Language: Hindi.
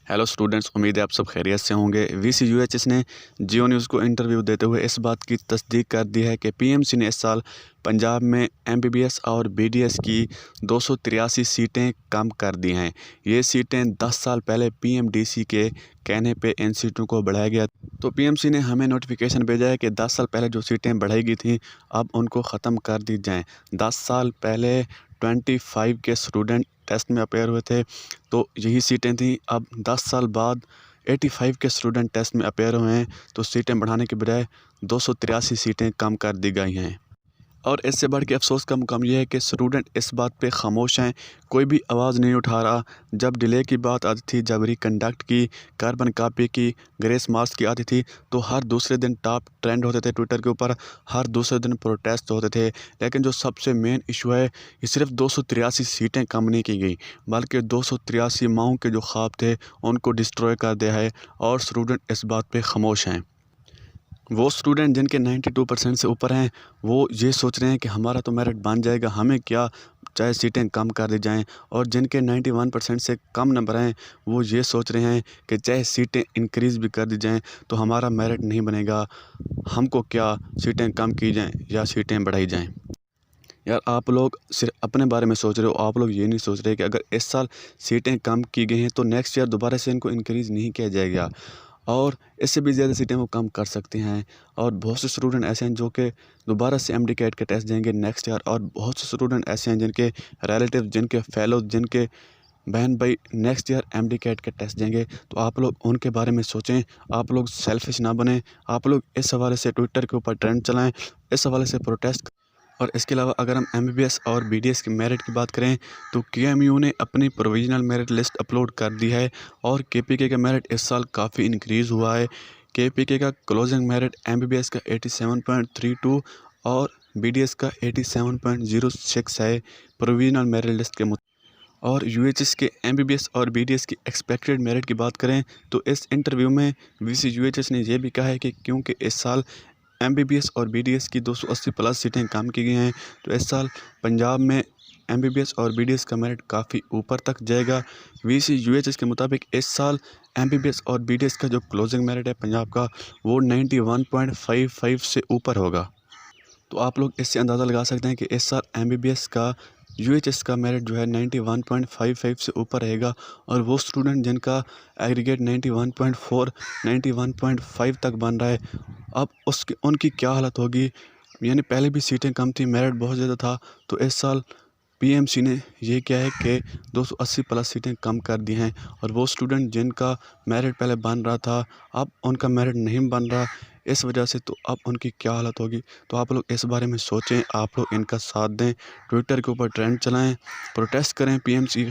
हेलो स्टूडेंट्स, उम्मीद है आप सब खैरियत से होंगे। वीसीयूएचएस ने जियो न्यूज़ को इंटरव्यू देते हुए इस बात की तस्दीक कर दी है कि पीएमसी ने इस साल पंजाब में एमबीबीएस और बीडीएस की 283 सीटें कम कर दी हैं। ये सीटें 10 साल पहले पीएमडीसी के कहने पे इन सीटों को बढ़ाया गया। तो पीएमसी ने हमें नोटिफिकेशन भेजा है कि 10 साल पहले जो सीटें बढ़ाई गई थी अब उनको ख़त्म कर दी जाएँ। 10 साल पहले 25 के स्टूडेंट टेस्ट में अपेयर हुए थे, तो यही सीटें थीं। अब 10 साल बाद 85 के स्टूडेंट टेस्ट में अपेयर हुए हैं, तो सीटें बढ़ाने के बजाय 283 सीटें कम कर दी गई हैं। और इससे बढ़ के अफसोस का मुकाम यह है कि स्टूडेंट इस बात पे खामोश हैं, कोई भी आवाज़ नहीं उठा रहा। जब डिले की बात आती थी, जब रिकंडक्ट की, कार्बन कॉपी की, ग्रेस मार्क्स की आती थी, तो हर दूसरे दिन टॉप ट्रेंड होते थे ट्विटर के ऊपर, हर दूसरे दिन प्रोटेस्ट होते थे। लेकिन जो सबसे मेन इशू है, ये सिर्फ 283 सीटें कम नहीं की गई, बल्कि 283 माओं के जो ख्वाब थे उनको डिस्ट्रॉय कर दिया है। और स्टूडेंट इस बात पर खामोश हैं। वो स्टूडेंट जिनके 92% से ऊपर हैं, वो ये सोच रहे हैं कि हमारा तो मेरिट बन जाएगा, हमें क्या, चाहे सीटें कम कर दी जाएं। और जिनके 91% से कम नंबर हैं, वो ये सोच रहे हैं कि चाहे सीटें इंक्रीज़ भी कर दी जाएं तो हमारा मेरिट नहीं बनेगा, हमको क्या, सीटें कम की जाएं या सीटें बढ़ाई जाएं। यार, आप लोग सिर्फ अपने बारे में सोच रहे हो, आप लोग ये नहीं सोच रहे कि अगर इस साल सीटें कम की गई हैं तो नेक्स्ट ईयर दोबारा से इनको इंक्रीज़ नहीं किया जाएगा और इससे भी ज़्यादा सीटें वो कम कर सकते हैं। और बहुत से स्टूडेंट ऐसे हैं जो कि दोबारा से एमडी कैट के टेस्ट देंगे नेक्स्ट ईयर, और बहुत से स्टूडेंट ऐसे हैं जिनके रिलेटिव, जिनके फेलो, जिनके बहन भाई नेक्स्ट ईयर एमडी कैट के टेस्ट देंगे। तो आप लोग उनके बारे में सोचें, आप लोग सेल्फिश ना बने, आप लोग इस हवाले से ट्विटर के ऊपर ट्रेंड चलाएँ, इस हवाले से प्रोटेस्ट। और इसके अलावा अगर हम एमबीबीएस और बीडीएस के मेरिट की बात करें तो केएमयू ने अपनी प्रोविजनल मेरिट लिस्ट अपलोड कर दी है और केपीके का मेरिट इस साल काफ़ी इंक्रीज़ हुआ है। केपीके का क्लोजिंग मेरिट एमबीबीएस का 87.32 और बीडीएस का 87.06 है प्रोविजनल मेरिट लिस्ट के मुताबिक। और यूएचएस के एमबीबीएस और बीडीएस की एक्सपेक्टेड मेरिट की बात करें तो इस इंटरव्यू में वीसीयूएचएस ने यह भी कहा है कि क्योंकि इस साल एमबीबीएस और बीडीएस की 280 प्लस सीटें कम की गई हैं, तो इस साल पंजाब में एमबीबीएस और बीडीएस का मेरिट काफ़ी ऊपर तक जाएगा। वीसीयूएचएस के मुताबिक इस साल एमबीबीएस और बीडीएस का जो क्लोजिंग मेरिट है पंजाब का, वो 91.55 से ऊपर होगा। तो आप लोग इससे अंदाज़ा लगा सकते हैं कि इस साल एमबीबीएस का यूएचएस का मेरिट जो है 91.55 से ऊपर रहेगा। और वो स्टूडेंट जिनका एग्रीगेट 91.4, 91.5 तक बन रहा है, अब उसकी उनकी क्या हालत होगी। यानी पहले भी सीटें कम थी, मेरिट बहुत ज़्यादा था, तो इस साल पीएमसी ने ये किया है कि 280 प्लस सीटें कम कर दी हैं। और वो स्टूडेंट जिनका मेरिट पहले बन रहा था, अब उनका मेरिट नहीं बन रहा, इस वजह से तो अब उनकी क्या हालत होगी। तो आप लोग इस बारे में सोचें, आप लोग इनका साथ दें, ट्विटर के ऊपर ट्रेंड चलाएं, प्रोटेस्ट करें पीएमसी